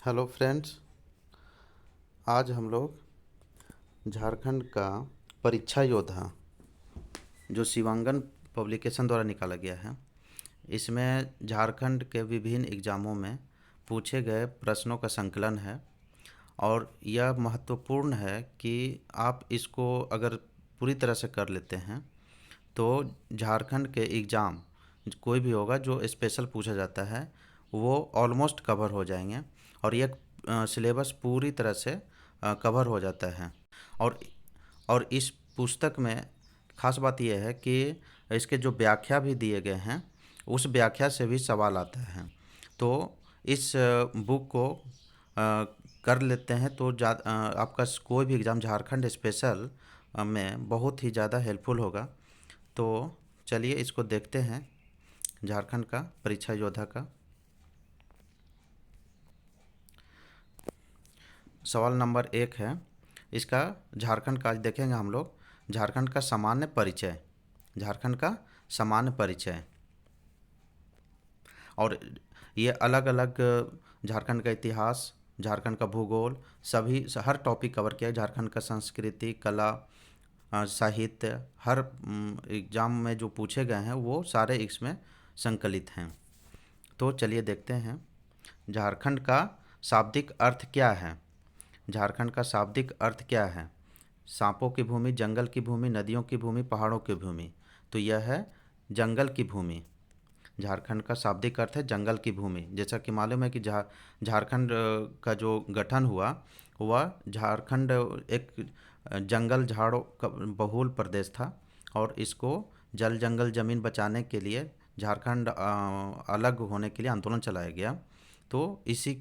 Hello friends. आज हम लोग झारखंड का परीक्षा योद्धा जो शिवांगन पब्लिकेशन द्वारा निकाला गया है, इसमें झारखंड के विभिन्न एग्ज़ामों में पूछे गए प्रश्नों का संकलन है। और यह महत्वपूर्ण है कि आप इसको अगर पूरी तरह से कर लेते हैं तो झारखंड के एग्ज़ाम कोई भी होगा जो स्पेशल पूछा जाता है वो ऑलमोस्ट कवर हो जाएंगे। और यह सिलेबस पूरी तरह से कवर हो जाता है। और और इस पुस्तक में खास बात यह है कि इसके जो व्याख्या भी दिए गए हैं उस व्याख्या से भी सवाल आता है। तो इस बुक को कर लेते हैं तो आपका कोई भी एग्ज़ाम झारखंड स्पेशल में बहुत ही ज़्यादा हेल्पफुल होगा। तो चलिए इसको देखते हैं, झारखंड का परीक्षा योद्धा का। सवाल नंबर 1 है इसका। झारखंड का आज देखेंगे हम लोग झारखंड का सामान्य परिचय। झारखंड का सामान्य परिचय और ये अलग अलग झारखंड का इतिहास, झारखंड का भूगोल, सभी हर टॉपिक कवर किया है। झारखंड का संस्कृति, कला, साहित्य, हर एग्ज़ाम में जो पूछे गए हैं वो सारे इसमें संकलित हैं। तो चलिए देखते हैं झारखंड का शाब्दिक अर्थ क्या है। झारखंड का शाब्दिक अर्थ क्या है? सांपों की भूमि, जंगल की भूमि, नदियों की भूमि, पहाड़ों की भूमि। तो यह है जंगल की भूमि। झारखंड का शाब्दिक अर्थ है जंगल की भूमि। जैसा कि मालूम है कि झारखंड का जो गठन हुआ वह झारखंड एक जंगल झाड़ों का बहुल प्रदेश था और इसको जल जंगल ज़मीन बचाने के लिए झारखंड अलग होने के लिए आंदोलन चलाया गया। तो इसी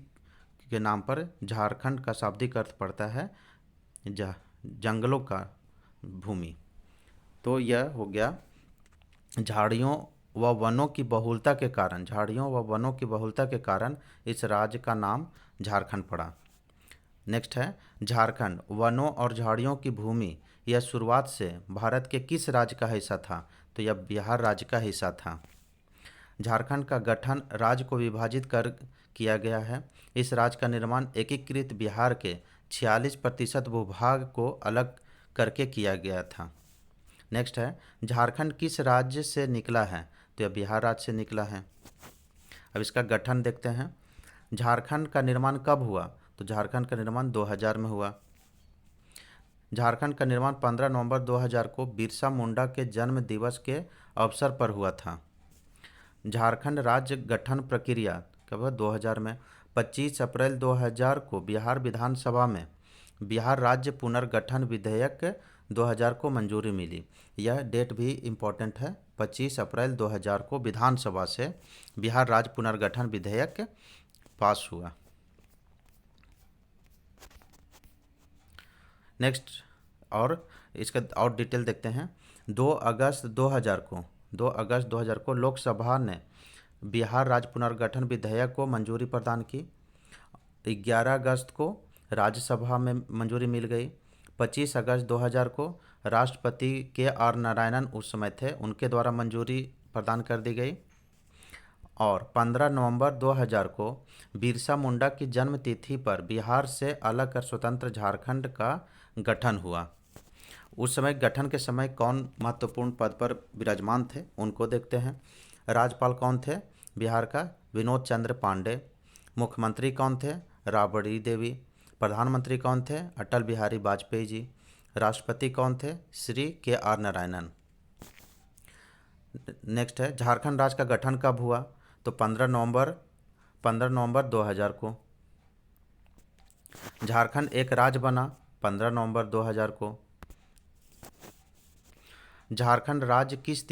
के नाम पर झारखंड का शाब्दिक अर्थ पड़ता है जंगलों का भूमि। तो यह हो गया झाड़ियों व वनों की बहुलता के कारण। झाड़ियों व वनों की बहुलता के कारण इस राज्य का नाम झारखंड पड़ा। नेक्स्ट है झारखंड वनों और झाड़ियों की भूमि। यह शुरुआत से भारत के किस राज्य का हिस्सा था? तो यह बिहार राज्य का हिस्सा था। झारखंड का गठन राज्य को विभाजित कर किया गया है। इस राज्य का निर्माण एकीकृत बिहार के 46% भूभाग को अलग करके किया गया था। नेक्स्ट है झारखंड किस राज्य से निकला है? तो यह बिहार राज्य से निकला है। अब इसका गठन देखते हैं। झारखंड का निर्माण कब हुआ? तो झारखंड का निर्माण 2000 में हुआ। झारखंड का निर्माण 15 नवंबर 2000 को बिरसा मुंडा के जन्म दिवस के अवसर पर हुआ था। झारखंड राज्य गठन प्रक्रिया कब हुआ? 2000 में। 25 अप्रैल 2000 को बिहार विधानसभा में बिहार राज्य पुनर्गठन विधेयक 2000 को मंजूरी मिली। यह डेट भी इम्पोर्टेंट है। 25 अप्रैल 2000 को विधानसभा से बिहार राज्य पुनर्गठन विधेयक पास हुआ। नेक्स्ट और इसका और डिटेल देखते हैं। 2 अगस्त 2000 को लोकसभा ने बिहार राज्य पुनर्गठन विधेयक को मंजूरी प्रदान की। 11 अगस्त को राज्यसभा में मंजूरी मिल गई। 25 अगस्त 2000 को राष्ट्रपति के आर नारायणन उस समय थे, उनके द्वारा मंजूरी प्रदान कर दी गई। और 15 नवंबर 2000 को बिरसा मुंडा की जन्म तिथि पर बिहार से अलग कर स्वतंत्र झारखंड का गठन हुआ। उस समय गठन के समय कौन महत्वपूर्ण पद पर विराजमान थे उनको देखते हैं। राज्यपाल कौन थे बिहार का? विनोद चंद्र पांडे। मुख्यमंत्री कौन थे? राबड़ी देवी। प्रधानमंत्री कौन थे? अटल बिहारी वाजपेयी जी। राष्ट्रपति कौन थे? श्री के आर नारायणन। नेक्स्ट है झारखंड राज्य का गठन कब हुआ? तो 15 नवंबर 2000 को। झारखंड एक राज्य बना 15 नवंबर 2000 को। झारखंड राज्य किस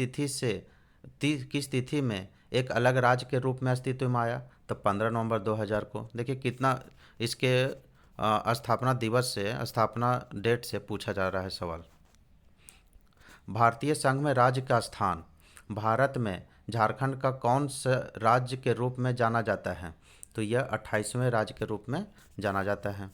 तिथि में एक अलग राज्य के रूप में अस्तित्व में आया? तो 15 नवंबर 2000 को। देखिए कितना इसके स्थापना दिवस से, स्थापना डेट से पूछा जा रहा है सवाल। भारतीय संघ में राज्य का स्थान। भारत में झारखंड का कौन सा राज्य के रूप में जाना जाता है? तो यह 28वें राज्य के रूप में जाना जाता है।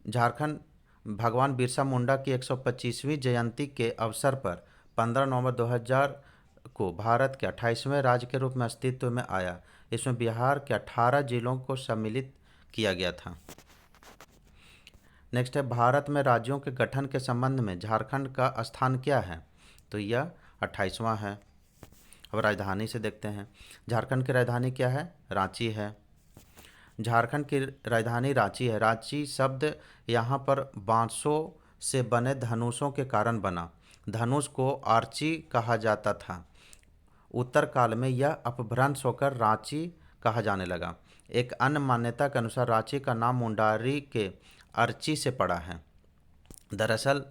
झारखंड भगवान बिरसा मुंडा की 125वीं जयंती के अवसर पर 15 नवंबर 2000 को भारत के 28वें राज्य के रूप में अस्तित्व में आया। इसमें बिहार के 18 जिलों को सम्मिलित किया गया था। नेक्स्ट है, भारत में राज्यों के गठन के संबंध में झारखंड का स्थान क्या है? तो यह 28वां है। अब राजधानी से देखते हैं। झारखंड की राजधानी क्या है? रांची है। झारखंड की राजधानी रांची है। रांची शब्द यहाँ पर बांसों से बने धनुषों के कारण बना। धनुष को आर्ची कहा जाता था। उत्तर काल में यह अपभ्रंश होकर रांची कहा जाने लगा। एक अन्य मान्यता के अनुसार रांची का नाम मुंडारी के अर्ची से पड़ा है। दरअसल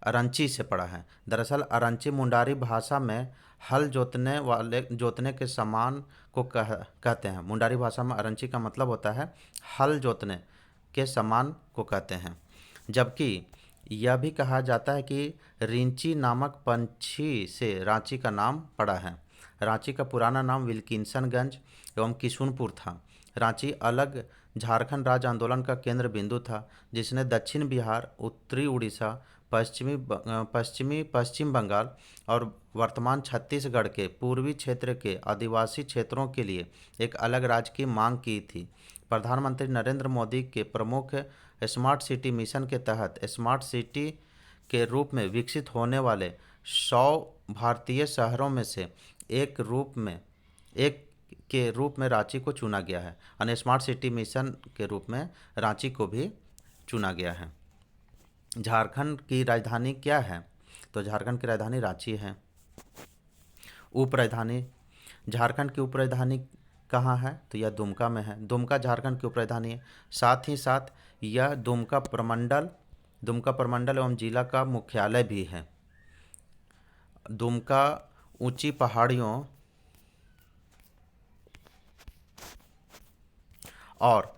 अरंची से पड़ा है। दरअसल अरंची मुंडारी भाषा में हल जोतने के समान को कहते हैं। मुंडारी भाषा में अरंची का मतलब होता है हल जोतने के समान को कहते हैं। जबकि यह भी कहा जाता है कि रिंची नामक पंछी से रांची का नाम पड़ा है। रांची का पुराना नाम विल्किंसनगंज एवं किशुनपुर था। रांची अलग झारखंड राज्य आंदोलन का केंद्र बिंदु था, जिसने दक्षिण बिहार, उत्तरी उड़ीसा, पश्चिम बंगाल और वर्तमान छत्तीसगढ़ के पूर्वी क्षेत्र के आदिवासी क्षेत्रों के लिए एक अलग राज्य की मांग की थी। प्रधानमंत्री नरेंद्र मोदी के प्रमुख स्मार्ट सिटी मिशन के तहत स्मार्ट सिटी के रूप में विकसित होने वाले 100 भारतीय शहरों में से एक के रूप में रांची को चुना गया है। और स्मार्ट सिटी मिशन के रूप में रांची को भी चुना गया है। झारखंड की राजधानी क्या है? तो झारखंड की राजधानी रांची है। उप राजधानी, झारखंड की उप राजधानी कहाँ है? तो यह दुमका में है। दुमका झारखंड की उप राजधानी है। साथ ही साथ यह दुमका प्रमंडल एवं जिला का मुख्यालय भी है। दुमका ऊंची पहाड़ियों और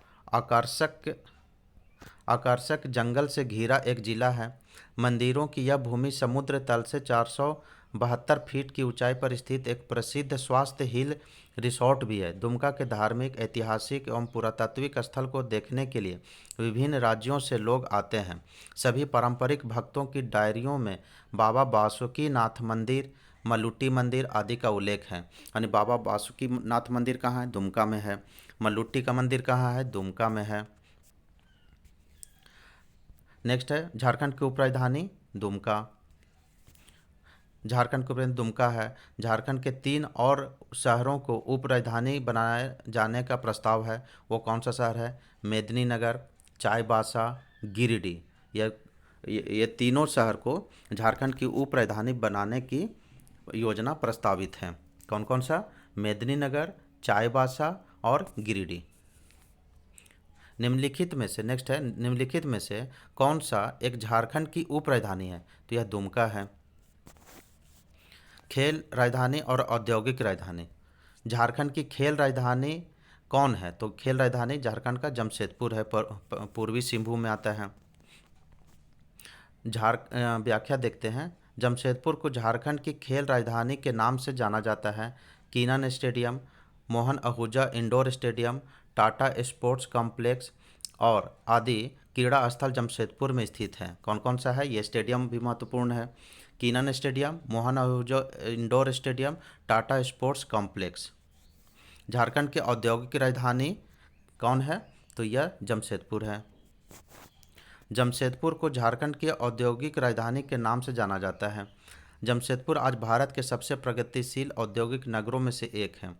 आकर्षक जंगल से घिरा एक जिला है। मंदिरों की यह भूमि समुद्र तल से 472 फीट की ऊंचाई पर स्थित एक प्रसिद्ध स्वास्थ्य हिल रिसोर्ट भी है। दुमका के धार्मिक, ऐतिहासिक एवं पुरातात्विक स्थल को देखने के लिए विभिन्न राज्यों से लोग आते हैं। सभी पारंपरिक भक्तों की डायरियों में बाबा बासुकीनाथ मंदिर, मल्लुट्टी मंदिर आदि का उल्लेख है। यानी बाबा बासुकीनाथ मंदिर कहाँ है? दुमका में है। मल्लुट्टी का मंदिर कहाँ है? दुमका में है। नेक्स्ट है, झारखंड की उप राजधानी दुमका। झारखंड की उप राजधानी दुमका है। झारखंड के 3 और शहरों को उप राजधानी बनाए जाने का प्रस्ताव है। वो कौन सा शहर है? मेदिनीनगर, चाईबासा, गिरिडीह। ये तीनों शहर को झारखंड की उप राजधानी बनाने की योजना प्रस्तावित है। कौन कौन सा? मेदिनीनगर, चाईबासा और गिरिडीह। निम्नलिखित में से कौन सा एक झारखंड की उप राजधानी है? तो यह दुमका है। खेल राजधानी और औद्योगिक राजधानी। झारखंड की खेल राजधानी कौन है? तो खेल राजधानी झारखंड का जमशेदपुर है, पूर्वी सिंहभूम में आता है। व्याख्या देखते हैं। जमशेदपुर को झारखंड की खेल राजधानी के नाम से जाना जाता है। Keenan stadium, Mohan Ahuja indoor stadium, Tata sports complex और आदि क्रीड़ा स्थल जमशेदपुर में स्थित है। कौन कौन सा है? ये स्टेडियम भी महत्वपूर्ण है। Keenan stadium, Mohan Ahuja indoor stadium, Tata sports complex. Jharkhand की औद्योगिक राजधानी कौन है? तो यह जमशेदपुर है। जमशेदपुर को झारखंड की औद्योगिक राजधानी के नाम से जाना जाता है। जमशेदपुर आज भारत के सबसे प्रगतिशील औद्योगिक नगरों में से एक है।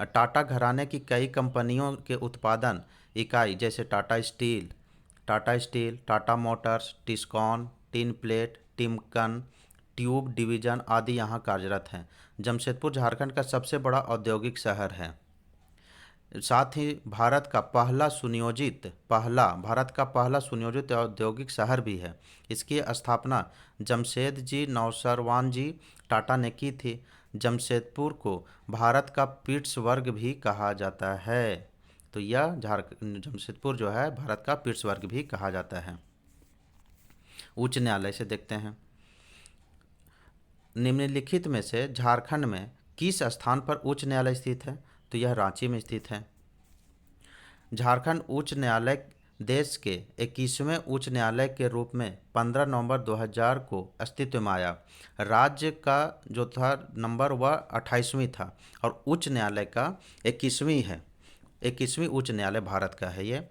टाटा घराने की कई कंपनियों के उत्पादन इकाई जैसे Tata steel, Tata Motors, Tiscon, tin plate, Timken, tube division आदि यहाँ कार्यरत हैं। जमशेदपुर झारखंड का सबसे बड़ा औद्योगिक शहर है। साथ ही भारत का पहला सुनियोजित औद्योगिक शहर भी है। इसकी स्थापना जमशेदजी नौसरवान जी टाटा ने की थी। जमशेदपुर को भारत का पिट्सबर्ग भी कहा जाता है। तो यह जमशेदपुर जो है भारत का पिट्सबर्ग भी कहा जाता है। उच्च न्यायालय से देखते हैं। निम्नलिखित में से झारखंड में किस स्थान पर उच्च न्यायालय स्थित है? तो यह रांची में स्थित है। झारखंड उच्च न्यायालय देश के 21वें उच्च न्यायालय के रूप में 15 नवंबर 2000 को अस्तित्व में आया। राज्य का जो था नंबर वह 28वीं था और उच्च न्यायालय का 21वीं है। 21वीं उच्च न्यायालय भारत का है ये।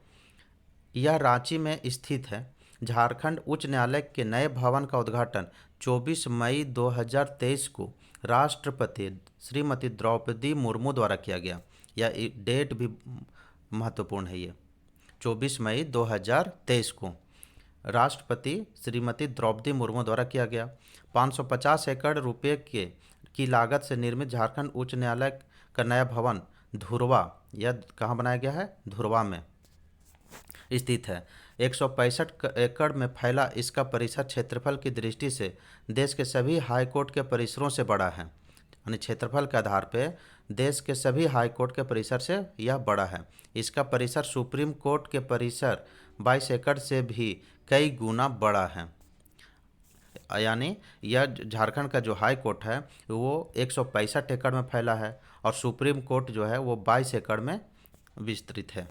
यह रांची में स्थित है। झारखंड उच्च न्यायालय के नए भवन का उद्घाटन 24 मई 2023 को राष्ट्रपति श्रीमती द्रौपदी मुर्मू द्वारा किया गया। यह डेट भी महत्वपूर्ण है। ये 24 मई 2023 को राष्ट्रपति श्रीमती द्रौपदी मुर्मू द्वारा किया गया। 550 एकड़ रुपये की लागत से निर्मित झारखंड उच्च न्यायालय का नया भवन धुरवा, यह कहाँ बनाया गया है? धुरवा में स्थित है। 165 एकड़ में फैला इसका परिसर क्षेत्रफल की दृष्टि से देश के सभी हाईकोर्ट के परिसरों से बड़ा है। यानी क्षेत्रफल के आधार पे देश के सभी हाईकोर्ट के परिसर से यह बड़ा है। इसका परिसर सुप्रीम कोर्ट के परिसर 22 एकड़ से भी कई गुना बड़ा है। यानी यह झारखंड का जो हाई कोर्ट है वो 165 एकड़ में फैला है और सुप्रीम कोर्ट जो है वो 22 एकड़ में विस्तृत है,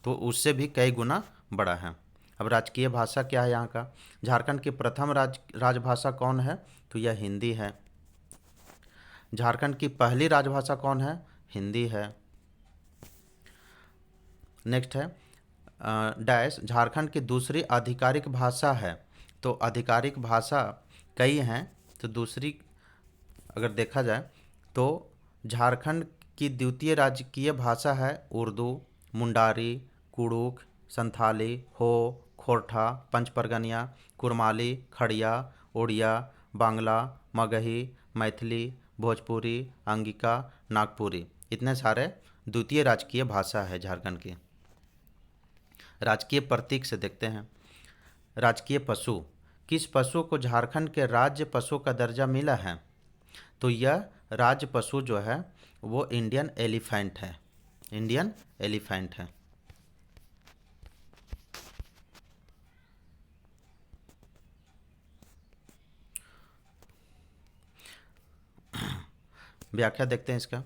तो उससे भी कई गुना बड़ा है। अब राजकीय भाषा क्या है यहाँ का? झारखंड की प्रथम राजभाषा कौन है? तो यह हिंदी है। झारखंड की पहली राजभाषा कौन है? हिंदी है। नेक्स्ट है डैश झारखंड की दूसरी आधिकारिक भाषा है। तो आधिकारिक भाषा कई हैं, तो दूसरी अगर देखा जाए तो झारखंड की द्वितीय राजकीय भाषा है उर्दू, मुंडारी, कुड़ुख, संथाली, हो, खोरठा, पंचपरगनिया, कुरमाली, खड़िया, उड़िया, बांग्ला, मगही, मैथिली, भोजपुरी, अंगिका, नागपुरी, इतने सारे द्वितीय राजकीय भाषा है झारखंड की। राजकीय प्रतीक से देखते हैं। राजकीय पशु, किस पशु को झारखंड के राज्य पशु का दर्जा मिला है? तो यह राज्य पशु जो है वो इंडियन एलिफेंट है। इंडियन एलिफेंट है। व्याख्या देखते हैं इसका।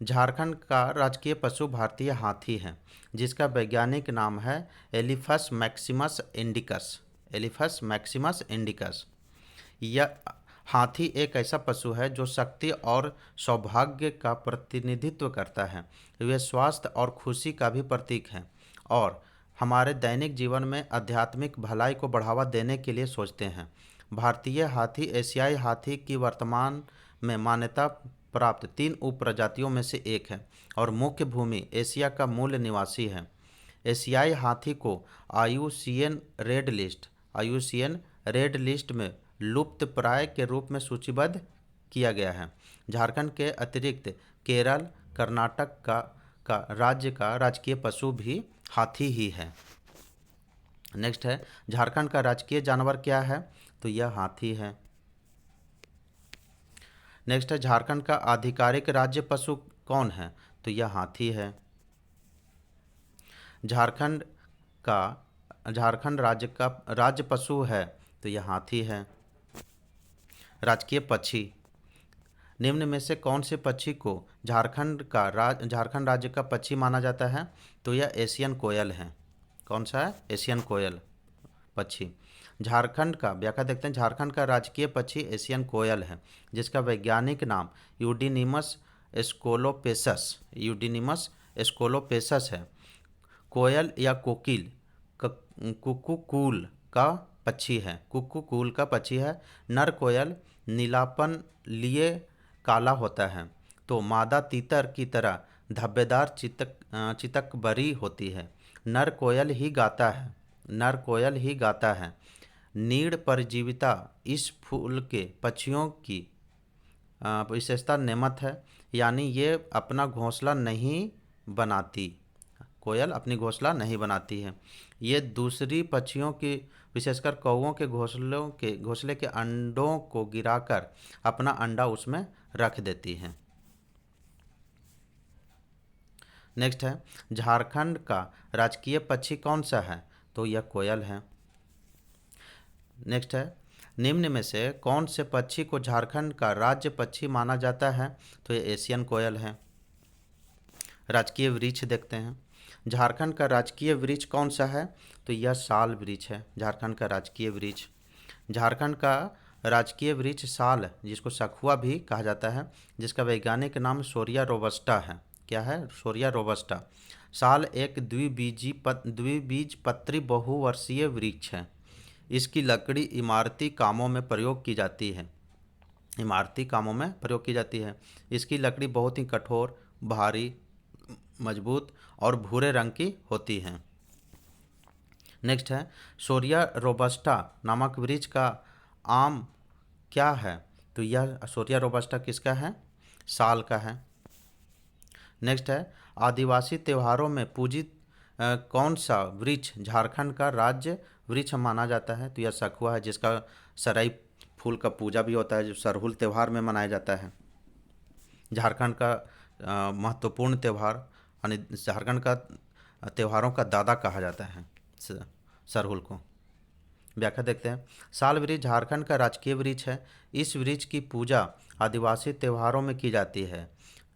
झारखंड का राजकीय पशु भारतीय हाथी है, जिसका वैज्ञानिक नाम है Elephas maximus indicus. Elephas maximus indicus. यह हाथी एक ऐसा पशु है जो शक्ति और सौभाग्य का प्रतिनिधित्व करता है। वे स्वास्थ्य और खुशी का भी प्रतीक है और हमारे दैनिक जीवन में आध्यात्मिक भलाई को बढ़ावा देने के लिए सोचते हैं। भारतीय हाथी एशियाई हाथी की वर्तमान में मान्यता प्राप्त 3 उप प्रजातियों में से एक है और मुख्य भूमि एशिया का मूल निवासी है। एशियाई हाथी को आईयूसीएन रेड लिस्ट में लुप्त प्राय के रूप में सूचीबद्ध किया गया है। झारखंड के अतिरिक्त केरल, कर्नाटक का राज्य का राजकीय पशु भी हाथी ही है। नेक्स्ट है झारखंड का राजकीय जानवर क्या है? तो यह हाथी है। नेक्स्ट है झारखंड का आधिकारिक राज्य पशु कौन है? तो यह हाथी है। झारखंड राज्य का राज्य पशु है, तो यह हाथी है। राजकीय पक्षी, निम्न में से कौन से पक्षी को झारखंड राज्य का पक्षी माना जाता है? तो यह एशियन कोयल है। कौन सा है? एशियन कोयल पक्षी। झारखंड का व्याख्या देखते हैं। झारखंड का राजकीय पक्षी एशियन कोयल है, जिसका वैज्ञानिक नाम यूडीनिमस एस्कोलोपेसस है। कोयल या कोकिल कुक्कुकुल का पक्षी है। कुक्कुकुल का पक्षी है। नर कोयल नीलापन लिए काला होता है, तो मादा तीतर की तरह धब्बेदार चितकबरी होती है। नर कोयल ही गाता है। नीड़ परजीविता इस फूल के पक्षियों की विशेषता नेमत है, यानी ये अपना घोंसला नहीं बनाती। कोयल अपनी घोंसला नहीं बनाती है। ये दूसरी पक्षियों की विशेषकर कौवों के घोंसले के अंडों को गिराकर अपना अंडा उसमें रख देती है। नेक्स्ट है झारखंड का राजकीय पक्षी कौन सा है? तो यह कोयल है। नेक्स्ट है निम्न में से कौन से पक्षी को झारखंड का राज्य पक्षी माना जाता है? तो यह एशियन कोयल है। राजकीय वृक्ष देखते हैं। झारखंड का राजकीय वृक्ष कौन सा है? तो यह साल वृक्ष है, झारखंड का राजकीय वृक्ष। झारखंड का राजकीय वृक्ष साल, जिसको सखुआ भी कहा जाता है, जिसका वैज्ञानिक नाम सोरिया रोबस्टा है। क्या है? सोरिया रोबस्टा। साल एक द्विबीजपत्री बहुवर्षीय वृक्ष है। इसकी लकड़ी इमारती कामों में प्रयोग की जाती है। इमारती कामों में प्रयोग की जाती है। इसकी लकड़ी बहुत ही कठोर, भारी, मजबूत और भूरे रंग की होती है। नेक्स्ट है, सोरिया रोबस्टा नामक वृक्ष का आम क्या है? तो यह सोरिया रोबस्टा किसका है? साल का है। नेक्स्ट है, आदिवासी त्योहारों में पूजित कौन सा वृक्ष झारखंड का राज्य वृक्ष माना जाता है? तो यह सखुआ है, जिसका सराई फूल का पूजा भी होता है, जो सरहुल त्यौहार में मनाया जाता है। झारखंड का महत्वपूर्ण त्यौहार, यानी झारखंड का त्योहारों का दादा कहा जाता है सरहुल को। व्याख्या देखते हैं। साल वृक्ष झारखंड का राजकीय वृक्ष है। इस वृक्ष की पूजा आदिवासी त्योहारों में की जाती है।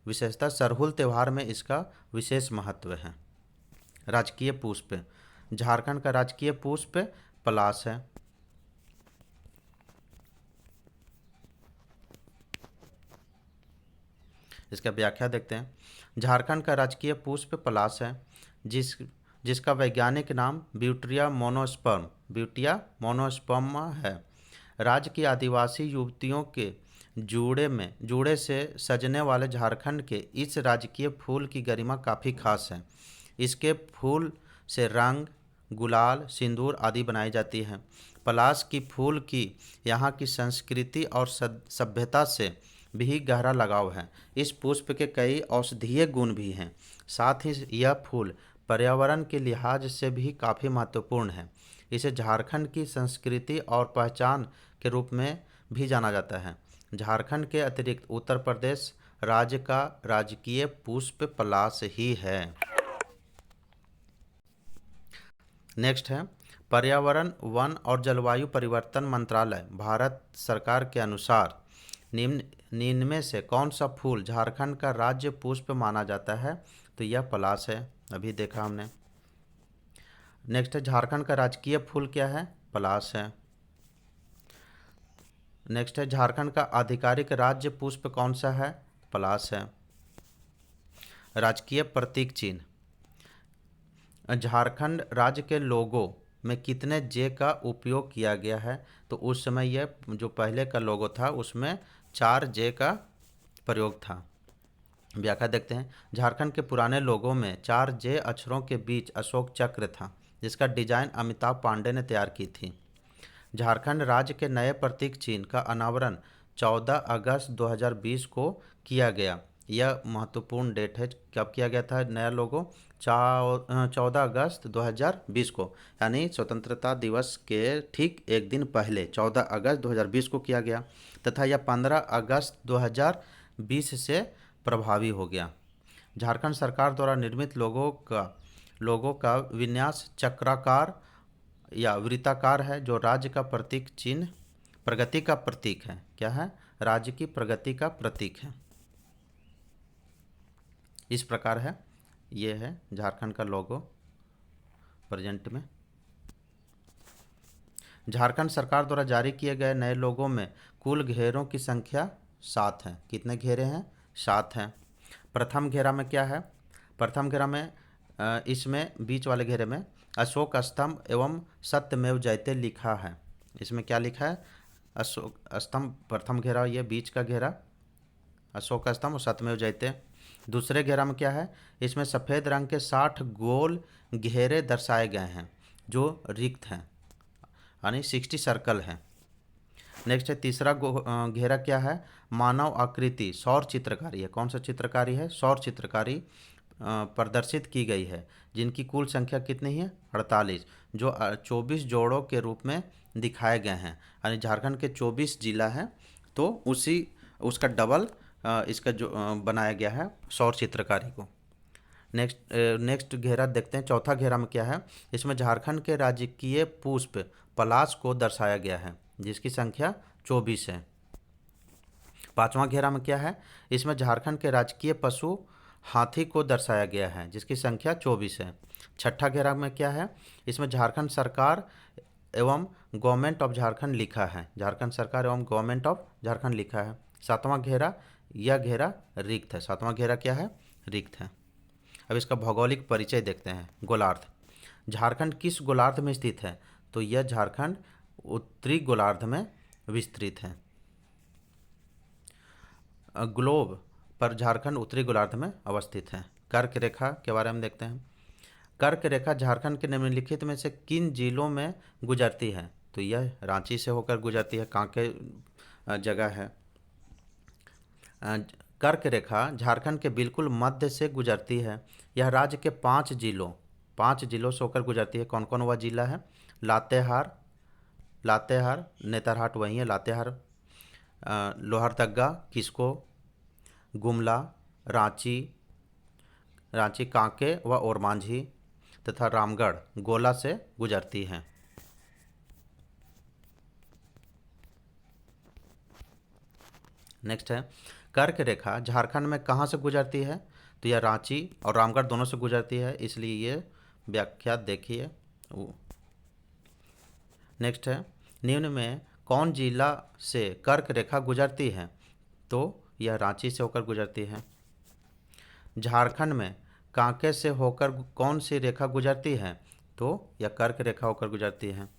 विशेषतः सरहुल त्यौहार में इसका विशेष महत्व है। राजकीय पुष्प, झारखंड का राजकीय पुष्प पलाश है। इसका व्याख्या देखते हैं। झारखंड का राजकीय पुष्प पलाश है, जिसका वैज्ञानिक नाम ब्यूटिया मोनोस्पर्म है। राज्य की आदिवासी युवतियों के जूड़े से सजने वाले झारखंड के इस राजकीय फूल की गरिमा काफ़ी खास है। इसके फूल से रंग, गुलाल, सिंदूर आदि बनाई जाती है। पलाश की फूल की यहाँ की संस्कृति और सभ्यता से भी गहरा लगाव है। इस पुष्प के कई औषधीय गुण भी हैं। साथ ही यह फूल पर्यावरण के लिहाज से भी काफ़ी महत्वपूर्ण है। इसे झारखंड की संस्कृति और पहचान के रूप में भी जाना जाता है। झारखंड के अतिरिक्त उत्तर प्रदेश राज्य का राजकीय पुष्प पलाश ही है। नेक्स्ट है, पर्यावरण, वन और जलवायु परिवर्तन मंत्रालय भारत सरकार के अनुसार निम्न में से कौन सा फूल झारखंड का राज्य पुष्प माना जाता है? तो यह पलाश है, अभी देखा हमने। नेक्स्ट है, झारखंड का राजकीय फूल क्या है? पलाश है। नेक्स्ट है, झारखंड का आधिकारिक राज्य पुष्प कौन सा है? पलाश है। राजकीय प्रतीक चिन्ह, झारखंड राज्य के लोगो में कितने जे का उपयोग किया गया है? तो उस समय यह जो पहले का लोगो था उसमें 4 जे का प्रयोग था। व्याख्या देखते हैं। झारखंड के पुराने लोगों में 4 जे अक्षरों के बीच अशोक चक्र था, जिसका डिजाइन अमिताभ पांडे ने तैयार की थी। झारखंड राज्य के नए प्रतीक चिन्ह का अनावरण 14 अगस्त 2020 को किया गया। यह महत्वपूर्ण डेट है। कब किया गया था नया लोगो? 14 अगस्त 2020 को, यानी स्वतंत्रता दिवस के ठीक एक दिन पहले 14 अगस्त 2020 को किया गया, तथा यह 15 अगस्त 2020 से प्रभावी हो गया। झारखंड सरकार द्वारा निर्मित लोगों का विन्यास चक्राकार या वृत्ताकार है, जो राज्य का प्रतीक चिन्ह प्रगति का प्रतीक है। क्या है? राज्य की प्रगति का प्रतीक है। इस प्रकार है, ये है झारखंड का लोगो प्रेजेंट में। झारखंड सरकार द्वारा जारी किए गए नए लोगों में कुल घेरों की संख्या 7 है। कितने घेरे हैं? 7 हैं। प्रथम घेरा में क्या है? प्रथम घेरा में इसमें बीच वाले घेरे में अशोक स्तंभ एवं सत्यमेव जयते लिखा है। इसमें क्या लिखा है? अशोक स्तंभ प्रथम घेरा, ये बीच का घेरा अशोक स्तंभ और सत्यमेव जयते। दूसरे घेरा में क्या है? इसमें सफ़ेद रंग के 60 गोल घेरे दर्शाए गए हैं, जो रिक्त हैं, यानी 60 सर्कल हैं। नेक्स्ट है, तीसरा घेरा क्या है? मानव आकृति सौर चित्रकारी है। कौन सा चित्रकारी है? सौर चित्रकारी प्रदर्शित की गई है, जिनकी कुल संख्या कितनी है? 48, जो 24 जोड़ों के रूप में दिखाए गए हैं। यानी झारखंड के 24 जिला हैं, तो उसका डबल इसका जो बनाया गया है सौर चित्रकारी को। नेक्स्ट घेरा देखते हैं। चौथा घेरा में क्या है? इसमें झारखंड के राजकीय पुष्प पलाश को दर्शाया गया है, जिसकी संख्या 24 है। पांचवा घेरा में क्या है? इसमें झारखंड के राजकीय पशु हाथी को दर्शाया गया है जिसकी संख्या 24 है। छठा घेरा में क्या है, इसमें झारखंड सरकार एवं गवर्नमेंट ऑफ झारखंड लिखा है, झारखंड सरकार एवं गवर्नमेंट ऑफ झारखंड लिखा है। सातवां घेरा, यह घेरा रिक्त है, सातवां घेरा क्या है, रिक्त है। अब इसका भौगोलिक परिचय देखते हैं। गोलार्ध, झारखंड किस गोलार्ध में स्थित है, तो यह झारखंड उत्तरी गोलार्ध में विस्तृत है। ग्लोब पर झारखंड उत्तरी गोलार्ध में अवस्थित है। कर्क रेखा के बारे में देखते हैं। कर्क रेखा झारखंड के निम्नलिखित में से किन जिलों में गुजरती है, तो यह रांची से होकर गुजरती है, कांके जगह है। कर्क रेखा झारखंड के बिल्कुल मध्य से गुजरती है। यह राज्य के 5 जिलों से होकर गुजरती है। कौन कौन वह जिला है, लातेहार नेतरहाट वहीं है, लातेहार, लोहरदगा, किस्को, गुमला, रांची कांके व ओरमांझी तथा रामगढ़ गोला से गुजरती हैं। नेक्स्ट है, कर्क रेखा झारखंड में कहाँ से गुजरती है, तो यह रांची और रामगढ़ दोनों से गुजरती है, इसलिए ये व्याख्या देखिए। नेक्स्ट है, निम्न में कौन जिला से कर्क रेखा गुजरती है, तो यह रांची से होकर गुजरती है। झारखंड में कांके से होकर कौन सी रेखा गुजरती है, तो यह कर्क रेखा होकर गुजरती है।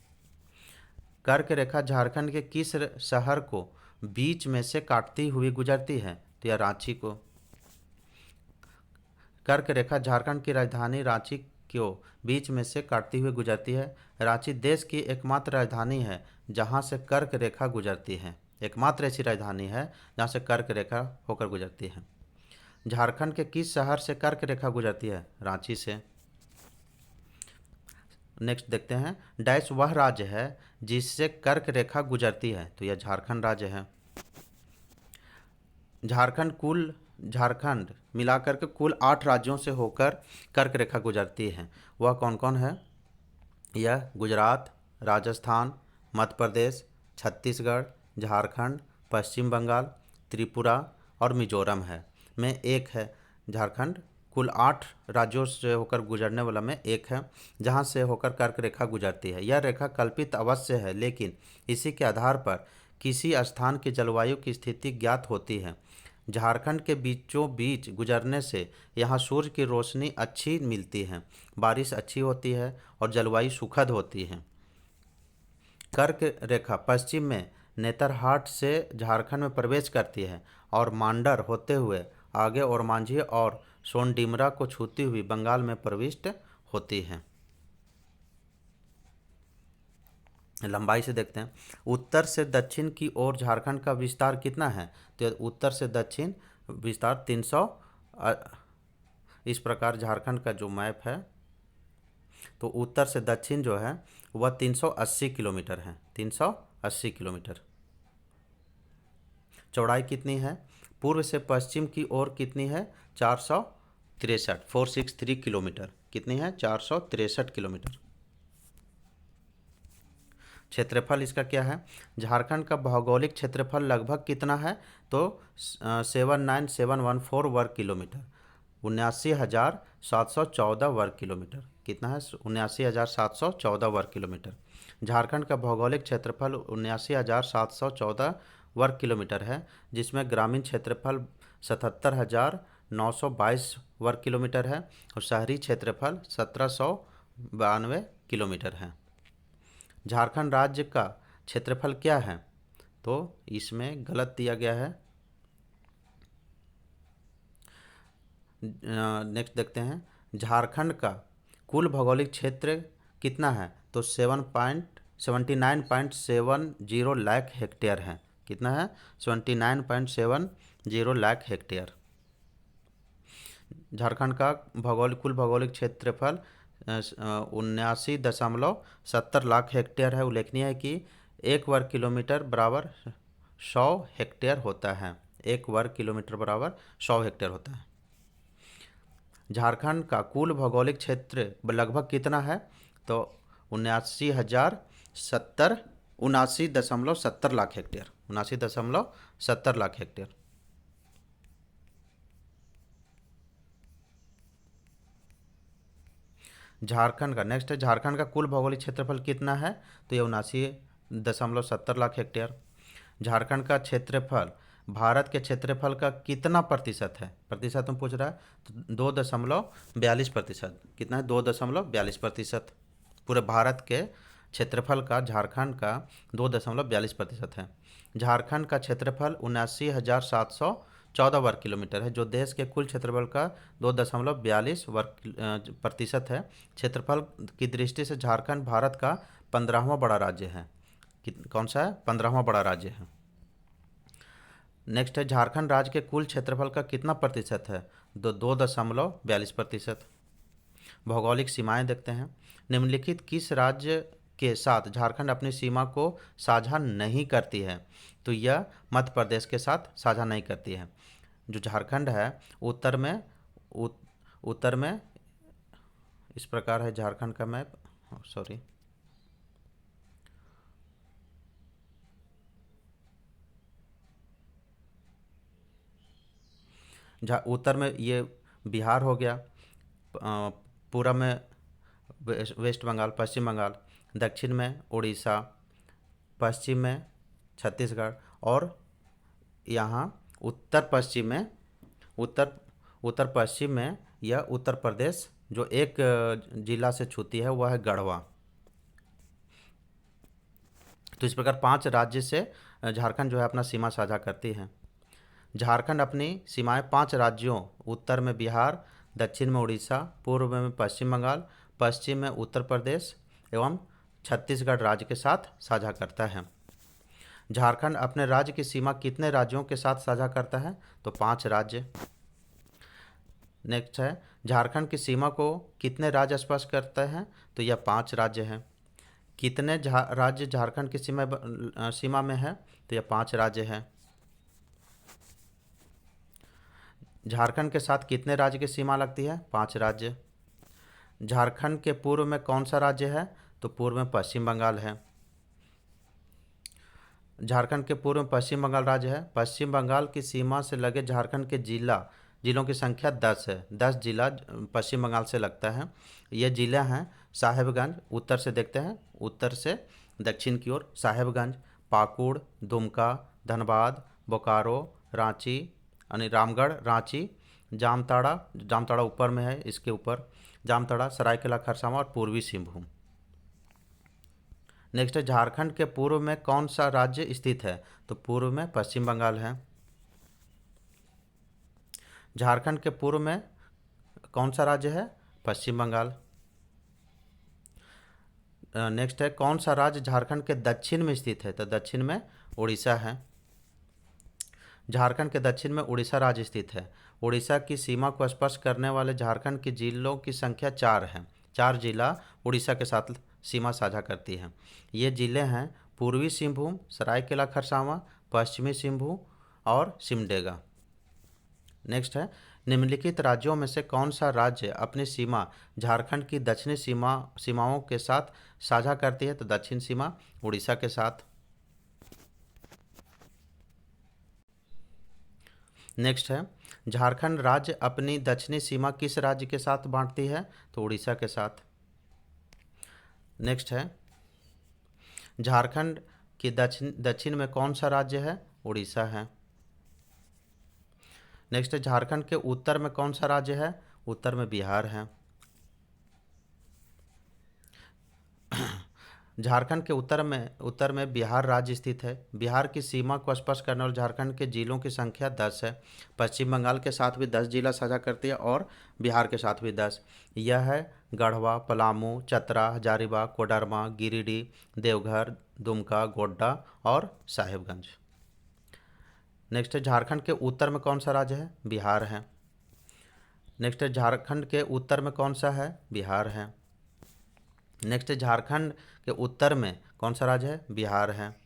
कर्क रेखा झारखंड के किस शहर को बीच में से काटती हुई गुजरती है, तो यह रांची को। कर्क रेखा झारखंड की राजधानी रांची को बीच में से काटती हुई गुजरती है। रांची देश की एकमात्र राजधानी है जहां से कर्क रेखा गुजरती है, एकमात्र ऐसी राजधानी है जहां से कर्क रेखा होकर गुजरती है। झारखंड के किस शहर से कर्क रेखा गुजरती है, रांची से। नेक्स्ट देखते हैं, डैश वह राज्य है जिससे कर्क रेखा गुजरती है, तो यह झारखंड राज्य है। झारखंड मिलाकर के कुल 8 राज्यों से होकर कर्क रेखा गुजरती है। वह कौन कौन है, यह गुजरात, राजस्थान, मध्य प्रदेश, छत्तीसगढ़, झारखंड, पश्चिम बंगाल, त्रिपुरा और मिजोरम है। में एक है झारखंड, कुल 8 राज्यों से होकर गुजरने वाला में एक है जहां से होकर कर्क रेखा गुजरती है। यह रेखा कल्पित अवश्य है, लेकिन इसी के आधार पर किसी स्थान की जलवायु की स्थिति ज्ञात होती है। झारखंड के बीचों बीच गुजरने से यहाँ सूर्य की रोशनी अच्छी मिलती है, बारिश अच्छी होती है और जलवायु सुखद होती है। कर्क रेखा पश्चिम में नेतरहाट से झारखंड में प्रवेश करती है और मांडर होते हुए आगे ओरमांझी और सोनडिमरा को छूती हुई बंगाल में प्रविष्ट होती है। लंबाई से देखते हैं, उत्तर से दक्षिण की ओर झारखंड का विस्तार कितना है, तो उत्तर से दक्षिण विस्तार 300, इस प्रकार झारखंड का जो मैप है तो उत्तर से दक्षिण जो है वह 380 किलोमीटर है, 380 किलोमीटर। चौड़ाई कितनी है, पूर्व से पश्चिम की ओर कितनी है, 463 किलोमीटर, कितनी है, 463 किलोमीटर। क्षेत्रफल इसका क्या है, झारखंड का भौगोलिक क्षेत्रफल लगभग कितना है, तो 79714 वर्ग किलोमीटर, 79,714 वर्ग किलोमीटर। कितना है, 79,714 वर्ग किलोमीटर। झारखंड का भौगोलिक क्षेत्रफल 79,714 वर्ग किलोमीटर है, जिसमें ग्रामीण क्षेत्रफल 77,922 वर्ग किलोमीटर है और शहरी क्षेत्रफल 1,792 किलोमीटर है। झारखंड राज्य का क्षेत्रफल क्या है, तो इसमें गलत दिया गया है। नेक्स्ट देखते हैं, झारखंड का कुल भौगोलिक क्षेत्र कितना है, तो 79.70 लाख हेक्टेयर है। कितना है, 79.70 लाख हेक्टेयर। झारखंड का कुल भौगोलिक क्षेत्रफल 79.70 लाख हेक्टेयर है। उल्लेखनीय है कि 1 वर्ग किलोमीटर बराबर 100 हेक्टेयर होता है, 1 वर्ग किलोमीटर बराबर 100 हेक्टेयर होता है। झारखंड का कुल भौगोलिक क्षेत्र लगभग कितना है, तो 79.70 लाख हेक्टेयर, 79.70 लाख हेक्टेयर। झारखंड का नेक्स्ट है, झारखंड का कुल भौगोलिक क्षेत्रफल कितना है? तो ये 79.70 लाख हेक्टेयर। झारखंड का क्षेत्रफल भारत के क्षेत्रफल का कितना प्रतिशत है? प्रतिशत में पूछ रहा है, तो 2.42%। कितना है? 2.42%। पूरे भारत के क्षेत्रफल का झारखंड का 2.42% है। झारखंड का क्षेत्रफल 79,714 वर्ग किलोमीटर है, जो देश के कुल क्षेत्रफल का 2.42% है। क्षेत्रफल की दृष्टि से झारखंड भारत का 15वां बड़ा राज्य है। कौन सा है? 15वां बड़ा राज्य है। नेक्स्ट है, झारखंड राज्य के कुल क्षेत्रफल का कितना प्रतिशत है? 2.42%। भौगोलिक सीमाएं देखते हैं। निम्नलिखित किस राज्य के साथ झारखंड अपनी सीमा को साझा नहीं करती है? तो यह मध्य प्रदेश के साथ साझा नहीं करती है। जो झारखंड है उत्तर में उत्तर में इस प्रकार है झारखंड का मैप। सॉरी, उत्तर में ये बिहार हो गया, पूरब में वेस्ट बंगाल, पश्चिम बंगाल, दक्षिण में उड़ीसा, पश्चिम में छत्तीसगढ़, और यहाँ उत्तर पश्चिम में उत्तर पश्चिम में यह उत्तर प्रदेश जो एक जिला से छूती है वह है गढ़वा। तो इस प्रकार 5 राज्य से झारखंड जो है अपना सीमा साझा करती है। झारखंड अपनी सीमाएं 5 राज्यों उत्तर में बिहार, दक्षिण में उड़ीसा, पूर्व में पश्चिम बंगाल, पश्चिम में उत्तर प्रदेश एवं छत्तीसगढ़ राज्य के साथ साझा करता है। झारखंड अपने राज्य की सीमा कितने राज्यों के साथ साझा करता है? तो 5 राज्य। नेक्स्ट है, झारखंड की सीमा को कितने राज्य स्पर्श करते हैं? तो यह 5 राज्य हैं। कितने राज्य झारखंड की सीमा में है? तो यह 5 राज्य हैं। झारखंड के साथ कितने राज्य की सीमा लगती है? 5 राज्य। झारखंड के पूर्व में कौन सा राज्य है? तो पूर्व में पश्चिम बंगाल है। झारखंड के पूर्व में पश्चिम बंगाल राज्य है। पश्चिम बंगाल की सीमा से लगे झारखंड के जिलों की संख्या 10 है। 10 जिला पश्चिम बंगाल से लगता है। ये जिले हैं साहेबगंज, उत्तर से देखते हैं, उत्तर से दक्षिण की ओर साहेबगंज, पाकुड़, दुमका, धनबाद, बोकारो, रांची यानी रामगढ़, रांची, जामताड़ा ऊपर में है, इसके ऊपर जामताड़ा, सरायकेला खरसावां और पूर्वी सिंहभूम। नेक्स्ट है, झारखंड के पूर्व में कौन सा राज्य स्थित है? तो पूर्व में पश्चिम बंगाल है। झारखंड के पूर्व में कौन सा राज्य है? पश्चिम बंगाल। नेक्स्ट है, कौन सा राज्य झारखंड के दक्षिण में स्थित है? तो दक्षिण में उड़ीसा है। झारखंड के दक्षिण में उड़ीसा राज्य स्थित है। उड़ीसा की सीमा को स्पर्श करने वाले झारखंड के जिलों की संख्या 4 है। 4 जिला उड़ीसा के साथ सीमा साझा करती हैं। ये जिले हैं पूर्वी सिंहभूम, सरायकेला खरसावां, पश्चिमी सिंहभूम और सिमडेगा। नेक्स्ट है, निम्नलिखित राज्यों में से कौन सा राज्य अपनी सीमा झारखंड की दक्षिणी सीमाओं के साथ साझा करती है? तो दक्षिण सीमा उड़ीसा के साथ। नेक्स्ट है, झारखंड राज्य अपनी दक्षिणी सीमा किस राज्य के साथ बांटती है? तो उड़ीसा के साथ। नेक्स्ट है, झारखंड की दक्षिण में कौन सा राज्य है? उड़ीसा है। नेक्स्ट है, झारखंड के उत्तर में कौन सा राज्य है? उत्तर में बिहार है। झारखंड के उत्तर में बिहार राज्य स्थित है। बिहार की सीमा को स्पर्श करने वाले झारखंड के जिलों की संख्या 10 है। पश्चिम बंगाल के साथ भी 10 जिला साझा करती है और बिहार के साथ भी 10। यह है गढ़वा, पलामू, चतरा, हजारीबाग, कोडरमा, गिरिडीह, देवघर, दुमका, गोड्डा और साहेबगंज। नेक्स्ट है, झारखंड के उत्तर में कौन सा राज्य है? बिहार है। नेक्स्ट है, झारखंड के उत्तर में कौन सा है? बिहार है। नेक्स्ट है, झारखंड के उत्तर में कौन सा राज्य है? बिहार है।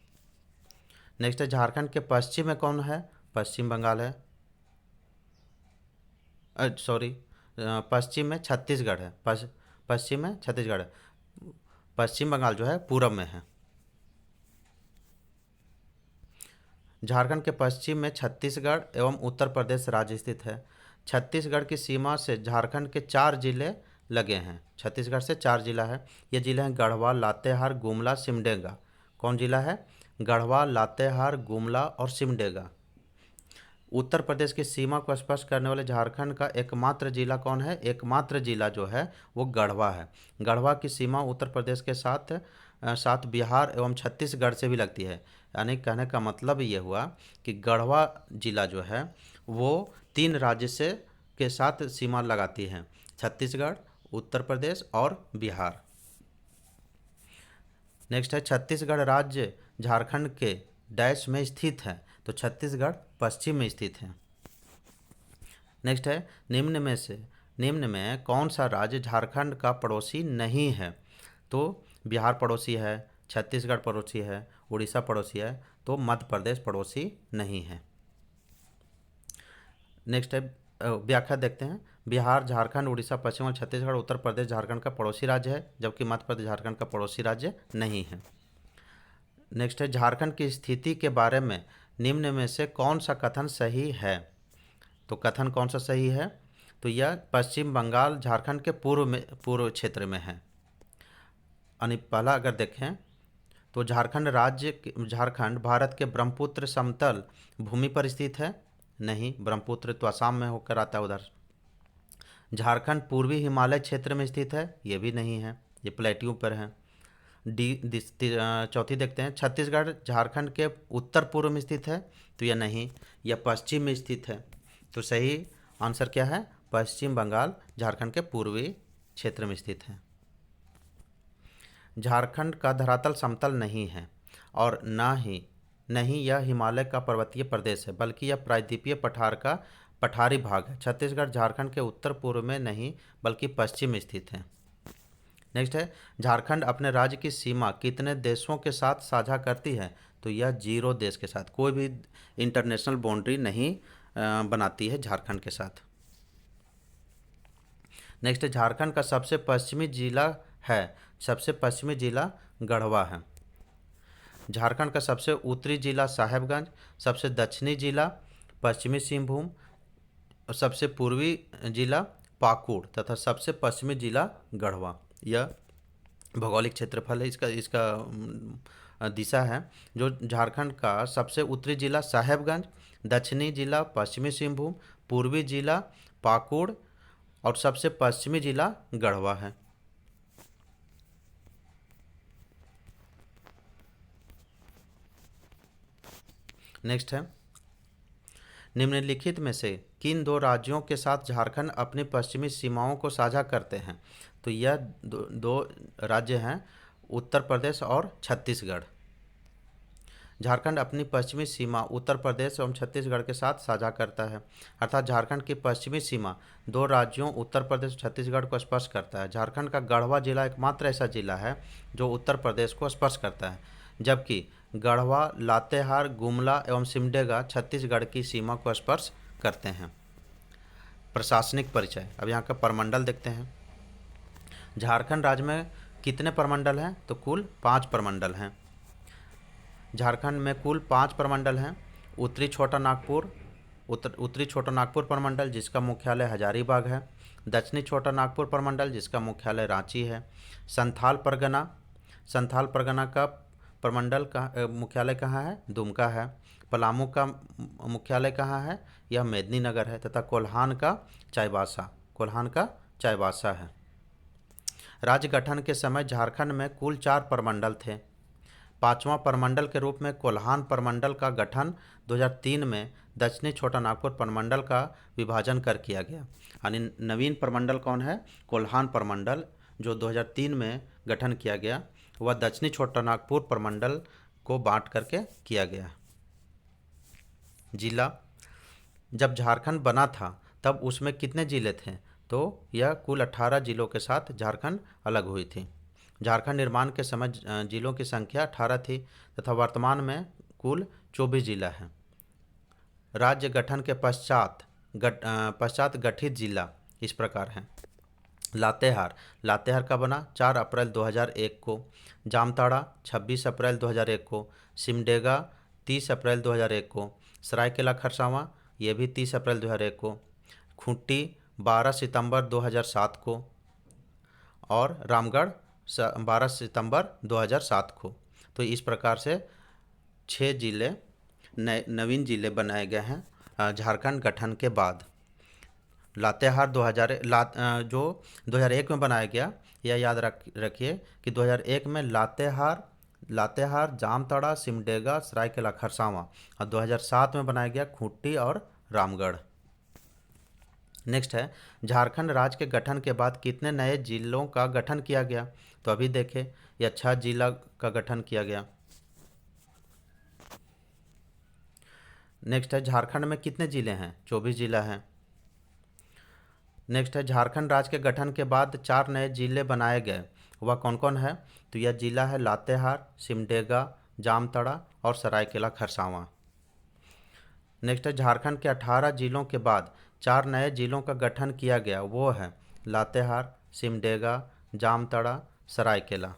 नेक्स्ट है, झारखंड के पश्चिम में कौन है? पश्चिम बंगाल है। सॉरी, पश्चिम में छत्तीसगढ़ है। पश्चिम में छत्तीसगढ़ है। पश्चिम बंगाल जो है पूरब में है। झारखंड के पश्चिम में छत्तीसगढ़ एवं उत्तर प्रदेश राज्य स्थित है। छत्तीसगढ़ की सीमा से झारखंड के 4 जिले लगे हैं। छत्तीसगढ़ से 4 जिला है। ये जिले हैं गढ़वा, लातेहार, गुमला, सिमडेगा। कौन जिला है? गढ़वा, लातेहार, गुमला और सिमडेगा। उत्तर प्रदेश की सीमा को स्पर्श करने वाले झारखंड का एकमात्र जिला कौन है? एकमात्र जिला जो है वो गढ़वा है। गढ़वा की सीमा उत्तर प्रदेश के साथ साथ बिहार एवं छत्तीसगढ़ से भी लगती है। यानी कहने का मतलब ये हुआ कि गढ़वा जिला जो है वो 3 राज्य से के साथ सीमा लगाती है, छत्तीसगढ़, उत्तर प्रदेश और बिहार। नेक्स्ट है छत्तीसगढ़ राज्य झारखंड के डैश में स्थित है, तो छत्तीसगढ़ पश्चिम में स्थित है। नेक्स्ट है निम्न में कौन सा राज्य झारखंड का पड़ोसी नहीं है? तो बिहार पड़ोसी है, छत्तीसगढ़ पड़ोसी है, उड़ीसा पड़ोसी है, तो मध्य प्रदेश पड़ोसी नहीं है। नेक्स्ट है व्याख्या देखते हैं। बिहार, झारखंड, उड़ीसा, पश्चिम और छत्तीसगढ़, उत्तर प्रदेश झारखंड का पड़ोसी राज्य है, जबकि मध्य प्रदेश झारखंड का पड़ोसी राज्य नहीं है। नेक्स्ट है झारखंड की स्थिति के बारे में निम्न में से कौन सा कथन सही है? तो कथन कौन सा सही है? तो यह पश्चिम बंगाल झारखंड के पूर्व क्षेत्र में है। यानी पहला अगर देखें तो झारखंड भारत के ब्रह्मपुत्र समतल भूमि पर स्थित है। नहीं, ब्रह्मपुत्र तो असम में होकर आता है उधर। झारखंड पूर्वी हिमालय क्षेत्र में स्थित है, ये भी नहीं है, ये प्लेट्यू पर है। चौथी देखते हैं, छत्तीसगढ़ झारखंड के उत्तर पूर्व में स्थित है, तो यह नहीं, यह पश्चिम में स्थित है। तो सही आंसर क्या है? पश्चिम बंगाल झारखंड के पूर्वी क्षेत्र में स्थित है। झारखंड का धरातल समतल नहीं है और नहीं यह हिमालय का पर्वतीय प्रदेश है, बल्कि यह प्रायद्वीपीय पठारी भाग है। छत्तीसगढ़ झारखंड के उत्तर पूर्व में नहीं बल्कि पश्चिम में स्थित है। नेक्स्ट है झारखंड अपने राज्य की सीमा कितने देशों के साथ साझा करती है? तो यह 0 देश के साथ, कोई भी इंटरनेशनल बाउंड्री नहीं बनाती है झारखंड के साथ। नेक्स्ट है झारखंड का सबसे पश्चिमी जिला गढ़वा है। झारखंड का सबसे उत्तरी जिला साहेबगंज, सबसे दक्षिणी जिला पश्चिमी सिंहभूम, सबसे पूर्वी जिला पाकुड़ तथा सबसे पश्चिमी जिला गढ़वा। यह भौगोलिक क्षेत्रफल है, इसका दिशा है। जो झारखंड का सबसे उत्तरी जिला साहेबगंज, दक्षिणी जिला पश्चिमी सिंहभूम, पूर्वी जिला पाकुड़ और सबसे पश्चिमी जिला गढ़वा है। नेक्स्ट है निम्नलिखित में से किन 2 राज्यों के साथ झारखंड अपनी पश्चिमी सीमाओं को साझा करते हैं? तो यह दो राज्य हैं, उत्तर प्रदेश और छत्तीसगढ़। झारखंड अपनी पश्चिमी सीमा उत्तर प्रदेश एवं छत्तीसगढ़ के साथ साझा करता है, अर्थात झारखंड की पश्चिमी सीमा 2 राज्यों उत्तर प्रदेश और छत्तीसगढ़ को स्पर्श करता है। झारखंड का गढ़वा जिला एकमात्र ऐसा जिला है जो उत्तर प्रदेश को स्पर्श करता है, जबकि गढ़वा, लातेहार, गुमला एवं सिमडेगा छत्तीसगढ़ की सीमा को स्पर्श करते हैं। प्रशासनिक परिचय, अब यहाँ का प्रमंडल देखते हैं। झारखंड राज्य में कितने प्रमंडल हैं? तो कुल 5 प्रमंडल हैं। झारखंड में कुल 5 प्रमंडल हैं। उत्तरी छोटा नागपुर प्रमंडल जिसका मुख्यालय हजारीबाग है। दक्षिणी छोटा नागपुर प्रमंडल जिसका मुख्यालय रांची है। संथाल परगना का प्रमंडल का मुख्यालय कहाँ है? दुमका है। पलामू का मुख्यालय कहाँ है? यह मेदिनीनगर है। तथा कोल्हान का चाईबासा है। राज्य गठन के समय झारखंड में कुल 4 प्रमंडल थे। 5वां प्रमंडल के रूप में कोल्हान प्रमंडल का गठन 2003 में दक्षिणी छोटा नागपुर प्रमंडल का विभाजन कर किया गया। यानी नवीन प्रमंडल कौन है? कोल्हान प्रमंडल, जो 2003 में गठन किया गया, वह दक्षिणी छोटा नागपुर प्रमंडल को बांट करके किया गया। जिला, जब झारखंड बना था तब उसमें कितने जिले थे? तो यह कुल 18 जिलों के साथ झारखंड अलग हुई थी। झारखंड निर्माण के समय जिलों की संख्या 18 थी तथा वर्तमान में कुल 24 जिला है। राज्य गठन के पश्चात गठित जिला इस प्रकार हैं। लातेहार का बना 4 अप्रैल 2001 को। जामताड़ा 26 अप्रैल 2001 को। सिमडेगा 30 अप्रैल 2001 को। सरायकेला खरसावां ये भी 30 अप्रैल 2001 को। खूंटी 12 सितंबर 2007 को। और रामगढ़ 12 सितंबर 2007 को। तो इस प्रकार से 6 जिले नवीन जिले बनाए गए हैं झारखंड गठन के बाद। लातेहार 2000 जो 2001 में बनाया गया, यह याद रखिए कि 2001 में लातेहार, जामताड़ा, सिमडेगा, सरायकेला खरसावां, और 2007 में बनाया गया खूंटी और रामगढ़। नेक्स्ट है झारखंड राज्य के गठन के बाद कितने नए जिलों का गठन किया गया। तो अभी देखें, यह 6 जिला का गठन किया गया। नेक्स्ट है झारखंड में कितने जिले हैं। 24 जिला हैं। नेक्स्ट है झारखंड राज्य के गठन के बाद 4 नए जिले बनाए गए, वह कौन कौन है। तो यह जिला है लातेहार, सिमडेगा, जामताड़ा और सरायकेला खरसावां। नेक्स्ट है झारखंड के 18 जिलों के बाद 4 नए जिलों का गठन किया गया, वो है लातेहार, सिमडेगा, जामताड़ा, सरायकेला।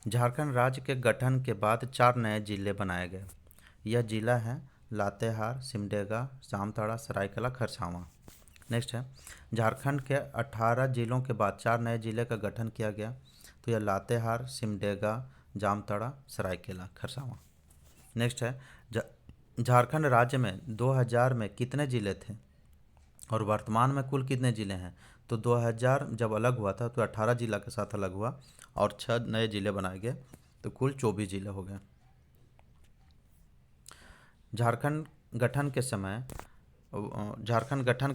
झारखंड राज्य के गठन के बाद 4 नए जिले बनाए गए, यह जिला है लातेहार, सिमडेगा, जामताड़ा, सरायकेला खरसावां। नेक्स्ट है झारखंड के 18 जिलों के बाद 4 नए जिले का गठन किया गया, तो यह लातेहार, सिमडेगा, जामताड़ा, सरायकेला खरसावां। नेक्स्ट है झारखंड राज्य में 2000 में कितने जिले थे और वर्तमान में कुल कितने जिले हैं। तो 2000 जब अलग हुआ था तो 18 जिला के साथ अलग हुआ और 6 नए जिले बनाए गए, तो कुल 24 जिले हो गए। झारखंड गठन के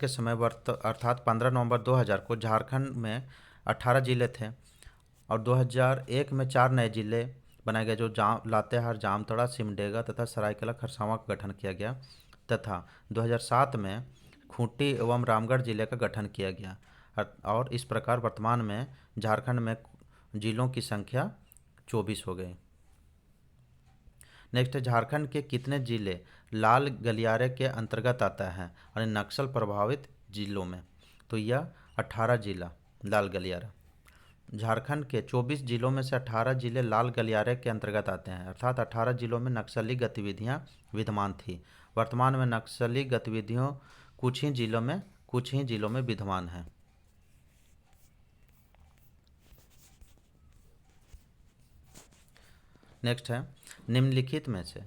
समय अर्थात 15 नवंबर 2000 को झारखंड में 18 जिले थे और 2001 में 4 नए जिले बनाए गए, जो लातेहार, जामताड़ा, सिमडेगा तथा सरायकेला खरसावां का गठन किया गया, तथा 2007 में खूंटी एवं रामगढ़ जिले का गठन किया गया। और इस प्रकार वर्तमान में झारखंड में जिलों की संख्या 24 हो गई। नेक्स्ट है झारखंड के कितने जिले लाल गलियारे के अंतर्गत आता है और नक्सल प्रभावित जिलों में। तो यह 18 जिला लाल गलियारा। झारखंड के 24 जिलों में से 18 जिले लाल गलियारे के अंतर्गत आते हैं, अर्थात 18 जिलों में नक्सली गतिविधियां विद्यमान थी। वर्तमान में नक्सली गतिविधियों कुछ ही जिलों में विद्यमान है। नेक्स्ट है निम्नलिखित में से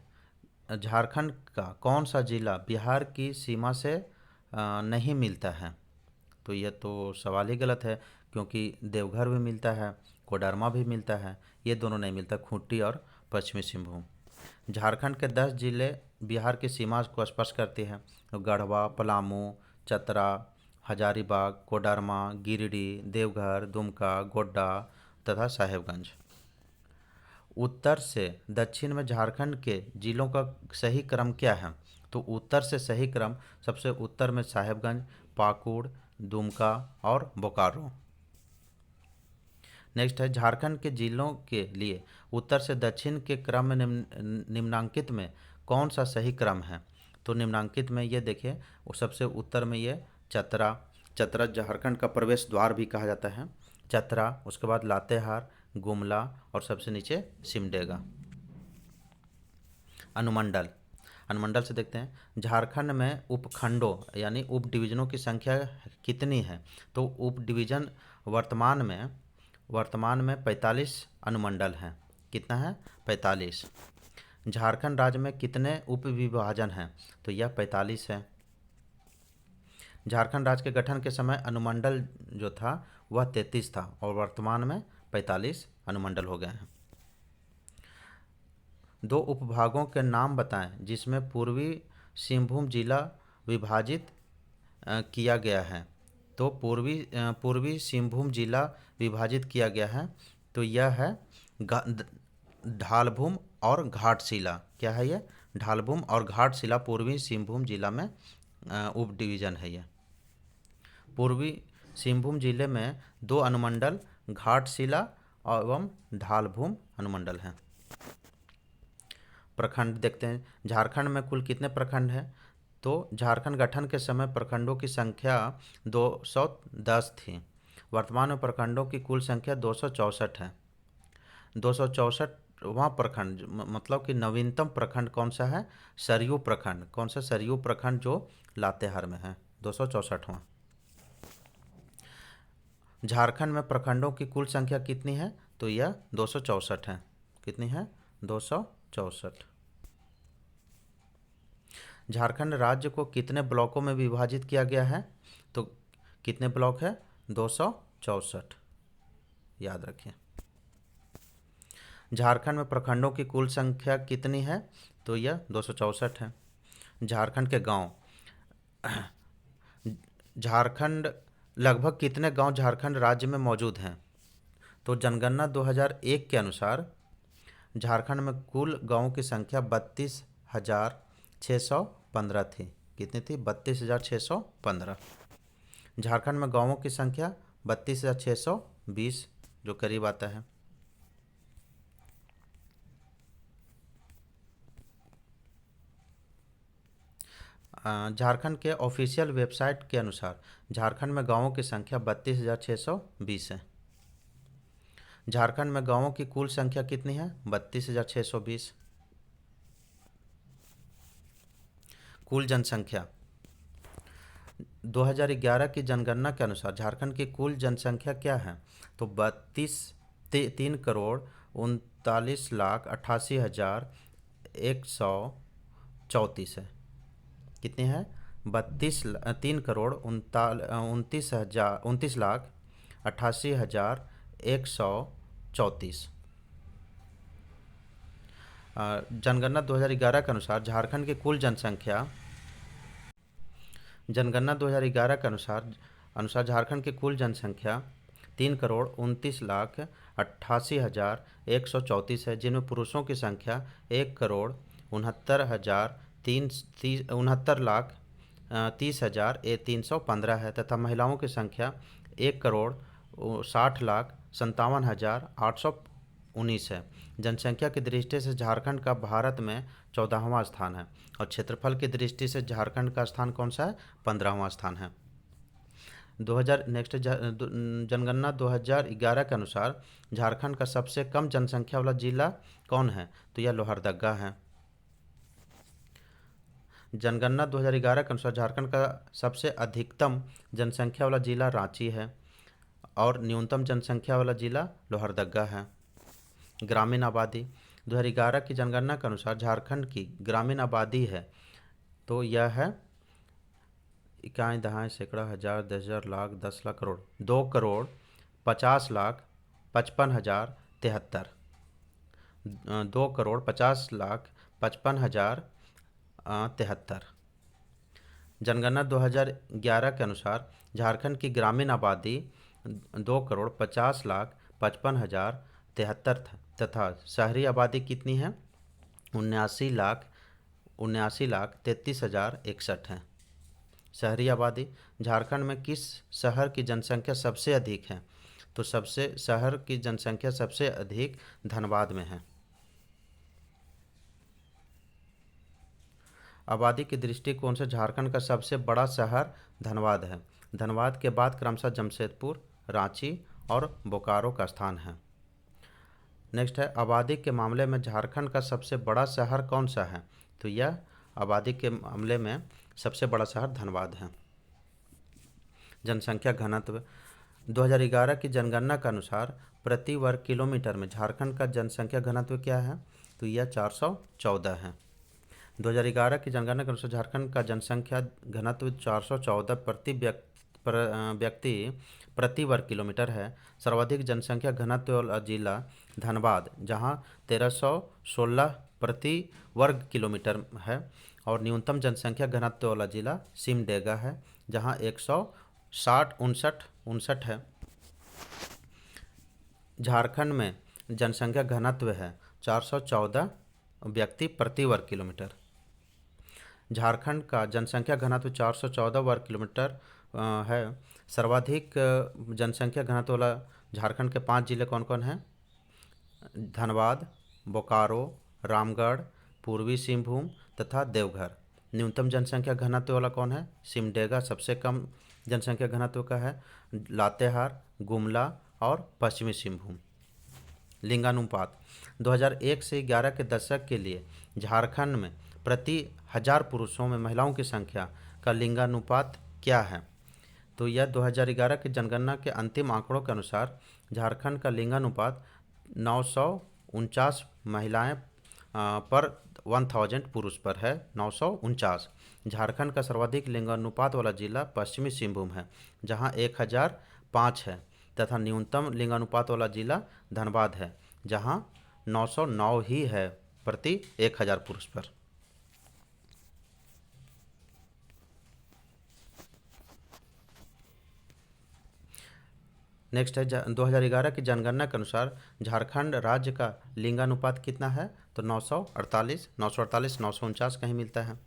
झारखंड का कौन सा जिला बिहार की सीमा से नहीं मिलता है। तो यह तो सवाल ही गलत है, क्योंकि देवघर भी मिलता है, कोडरमा भी मिलता है, ये दोनों नहीं मिलता, खूंटी और पश्चिमी सिंहभूम। झारखंड के 10 जिले बिहार की सीमा को स्पर्श करते हैं, तो गढ़वा, पलामू, चतरा, हजारीबाग, कोडरमा, गिरिडीह, देवघर, दुमका, गोड्डा तथा साहेबगंज। उत्तर से दक्षिण में झारखंड के जिलों का सही क्रम क्या है। तो उत्तर से सही क्रम सबसे उत्तर में साहेबगंज, पाकुड़, दुमका और बोकारो। नेक्स्ट है झारखंड के जिलों के लिए उत्तर से दक्षिण के क्रम में निम्नांकित में कौन सा सही क्रम है। तो निम्नांकित में ये देखिए, वो सबसे उत्तर में ये चतरा झारखंड का प्रवेश द्वार भी कहा जाता है, चतरा, उसके बाद लातेहार, गुमला और सबसे नीचे सिमडेगा। अनुमंडल से देखते हैं झारखंड में उपखंडों यानी उप डिवीजनों की संख्या कितनी है। तो उप डिवीजन वर्तमान में 45 अनुमंडल हैं। कितना है? 45। झारखंड राज्य में कितने उप विभाजन हैं। तो यह 45 है। झारखंड राज्य के गठन के समय अनुमंडल जो था वह 33 था और वर्तमान में 45 अनुमंडल हो गए हैं। 2 उपभागों के नाम बताएं जिसमें पूर्वी सिंहभूम जिला विभाजित किया गया है। तो पूर्वी सिंहभूम जिला विभाजित किया गया है, तो यह है ढालभूम और घाटशिला। क्या है ये? ढालभूम और घाटशिला पूर्वी सिंहभूम जिला में उप डिवीजन है। यह पूर्वी सिंहभूम जिले में 2 अनुमंडल घाटशिला एवं ढालभूम अनुमंडल हैं। प्रखंड देखते हैं झारखंड में कुल कितने प्रखंड हैं। तो झारखंड गठन के समय प्रखंडों की संख्या 210 थी। वर्तमान में प्रखंडों की कुल संख्या 264 है। 264वां प्रखंड मतलब कि नवीनतम प्रखंड कौन सा है? सरयू प्रखंड। कौन सा? सरयू प्रखंड जो लातेहार में है, 264वां। झारखंड में प्रखंडों की कुल संख्या कितनी है? तो यह 264 है। कितनी है? 264। झारखंड राज्य को कितने ब्लॉकों में विभाजित किया गया है? तो कितने ब्लॉक है? 264, याद रखिए। झारखंड में प्रखंडों की कुल संख्या कितनी है? तो यह 264 है। झारखंड के गांव, झारखंड लगभग कितने गांव झारखंड राज्य में मौजूद हैं? तो जनगणना 2001 के अनुसार झारखंड में कुल गांवों की संख्या 32,615 थी। कितनी थी? 32,615। झारखंड में गांवों की संख्या 32,620, जो करीब आता है। झारखंड के ऑफिशियल वेबसाइट के अनुसार झारखंड में गांवों की संख्या 32,620 है। झारखंड में गांवों की कुल संख्या कितनी है? 32,620। कुल जनसंख्या 2011 की जनगणना के अनुसार झारखंड की कुल जनसंख्या क्या है? तो 3,39,88,134 है। कितनी है? 3,39,88,134। जनगणना 2011 के अनुसार झारखंड की कुल जनसंख्या, जनगणना 2011 के अनुसार झारखंड की कुल जनसंख्या 3,29,88,134 है, जिनमें पुरुषों की संख्या 1,69,30,315 है तथा महिलाओं की संख्या 1,60,57,819 है। जनसंख्या की दृष्टि से झारखंड का भारत में 14वां स्थान है और क्षेत्रफल की दृष्टि से झारखंड का स्थान कौन सा है? 15वां स्थान है। 2000 नेक्स्ट जनगणना 2011 के अनुसार झारखंड का सबसे कम जनसंख्या वाला जिला कौन है? तो यह लोहरदगा है। जनगणना 2011 के अनुसार झारखंड का सबसे अधिकतम जनसंख्या वाला जिला रांची है और न्यूनतम जनसंख्या वाला जिला लोहरदगा है। ग्रामीण आबादी 2011 की जनगणना के अनुसार झारखंड की ग्रामीण आबादी है तो यह है इकाई, दहाई, सैकड़ा, हजार, 10,000, लाख, 10 लाख, करोड़। 2,50,55,073। 2,50,55,073। जनगणना 2011 के अनुसार झारखंड की ग्रामीण आबादी 2,50,55,073 तथा शहरी आबादी कितनी है? 79,33,061 है। शहरी आबादी झारखंड में किस शहर की जनसंख्या सबसे अधिक है? तो शहर की जनसंख्या सबसे अधिक धनबाद में है। आबादी के दृष्टिकोण से झारखंड का सबसे बड़ा शहर धनबाद है। धनबाद के बाद क्रमशः जमशेदपुर, रांची और बोकारो का स्थान है। नेक्स्ट है, आबादी के मामले में झारखंड का सबसे बड़ा शहर कौन सा है? तो यह आबादी के मामले में सबसे बड़ा शहर धनबाद है। जनसंख्या घनत्व 2011 की जनगणना के अनुसार प्रति वर्ग किलोमीटर में झारखंड का जनसंख्या घनत्व क्या है? तो यह 414 है। 2011 की जनगणना के अनुसार झारखंड का जनसंख्या घनत्व 414 व्यक्ति प्रति वर्ग किलोमीटर है। सर्वाधिक जनसंख्या घनत्व वाला जिला धनबाद, जहां 1316 प्रति वर्ग किलोमीटर है और न्यूनतम जनसंख्या घनत्व वाला जिला सिमडेगा है, जहां 160 है। झारखंड में जनसंख्या घनत्व है 414 व्यक्ति प्रति वर्ग किलोमीटर। झारखंड का जनसंख्या घनत्व 414 वर्ग किलोमीटर है। सर्वाधिक जनसंख्या घनत्व वाला झारखंड के 5 जिले कौन कौन हैं? धनबाद, बोकारो, रामगढ़, पूर्वी सिंहभूम तथा देवघर। न्यूनतम जनसंख्या घनत्व वाला कौन है? सिमडेगा सबसे कम जनसंख्या घनत्व का है। लातेहार, गुमला और पश्चिमी सिंहभूम। लिंगानुपात 2001 से 11 के दशक के लिए झारखंड में प्रति 1000 पुरुषों में महिलाओं की संख्या का लिंगानुपात क्या है? तो यह 2011 की जनगणना के अंतिम आंकड़ों के अनुसार झारखंड का लिंगानुपात 949 महिलाएं पर 1000 पुरुष पर है, 949। झारखंड का सर्वाधिक लिंगानुपात वाला जिला पश्चिमी सिंहभूम है, जहां 1005 है, तथा न्यूनतम लिंगानुपात वाला जिला धनबाद है, जहां 909 ही है प्रति 1000 पुरुष पर। नेक्स्ट है 2011 की जनगणना के अनुसार झारखंड राज्य का लिंगानुपात कितना है, तो 948, 949 कहीं मिलता है।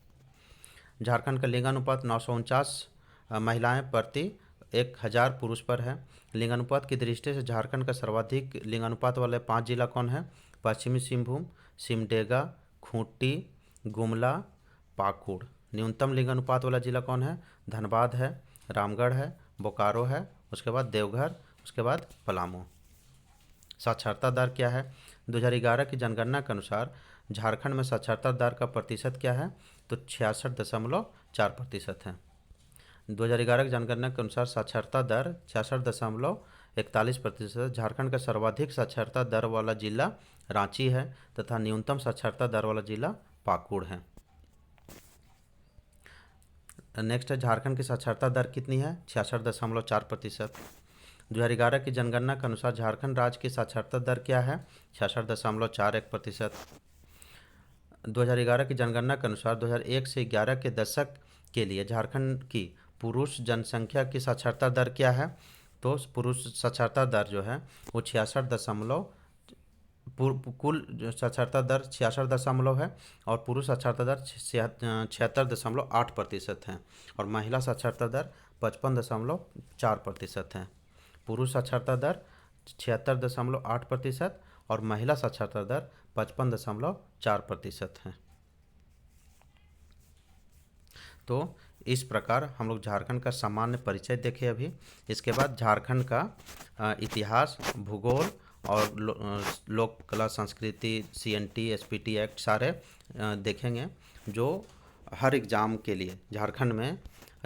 झारखंड का लिंगानुपात 949 महिलाएं प्रति 1000 पुरुष पर है। लिंगानुपात की दृष्टि से झारखंड का सर्वाधिक लिंगानुपात वाले 5 जिला कौन है? पश्चिमी सिंहभूम, सिमडेगा, खूंटी, गुमला, पाकुड़। न्यूनतम लिंगानुपात वाला जिला कौन है? धनबाद है, रामगढ़ है, बोकारो है, उसके बाद देवघर, उसके बाद पलामू। साक्षरता दर क्या है? 2011 की जनगणना के अनुसार झारखंड में साक्षरता दर का प्रतिशत क्या है? तो 66.4% है। 2011 की जनगणना के अनुसार साक्षरता दर 66.41%। झारखंड का सर्वाधिक साक्षरता दर वाला जिला रांची है तथा न्यूनतम साक्षरता दर वाला जिला पाकुड़ है। नेक्स्ट है झारखंड की साक्षरता दर कितनी है? 66.4%। 2011 की जनगणना के अनुसार झारखंड राज्य की साक्षरता दर क्या है? 66.41%। 2011 की जनगणना के अनुसार 2001 से 11 के दशक के लिए झारखंड की पुरुष जनसंख्या की साक्षरता दर क्या है? तो पुरुष साक्षरता दर जो है वो 66 कुल साक्षरता दर 66 है और पुरुष साक्षरता दर 76.8% है और महिला साक्षरता दर 55.4% है। पुरुष साक्षरता दर 76.8% और महिला साक्षरता दर 55.4% है। तो इस प्रकार हम लोग झारखंड का सामान्य परिचय देखे अभी। इसके बाद झारखंड का इतिहास, भूगोल और लोक कला संस्कृति, CNT, SPT एक्ट सारे देखेंगे, जो हर एग्ज़ाम के लिए झारखंड में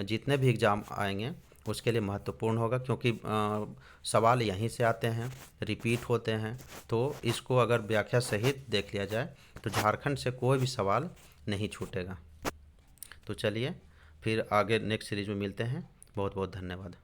जितने भी एग्ज़ाम आएंगे उसके लिए महत्वपूर्ण होगा, क्योंकि सवाल यहीं से आते हैं, रिपीट होते हैं। तो इसको अगर व्याख्या सहित देख लिया जाए तो झारखंड से कोई भी सवाल नहीं छूटेगा। तो चलिए फिर आगे नेक्स्ट सीरीज में मिलते हैं। बहुत बहुत धन्यवाद।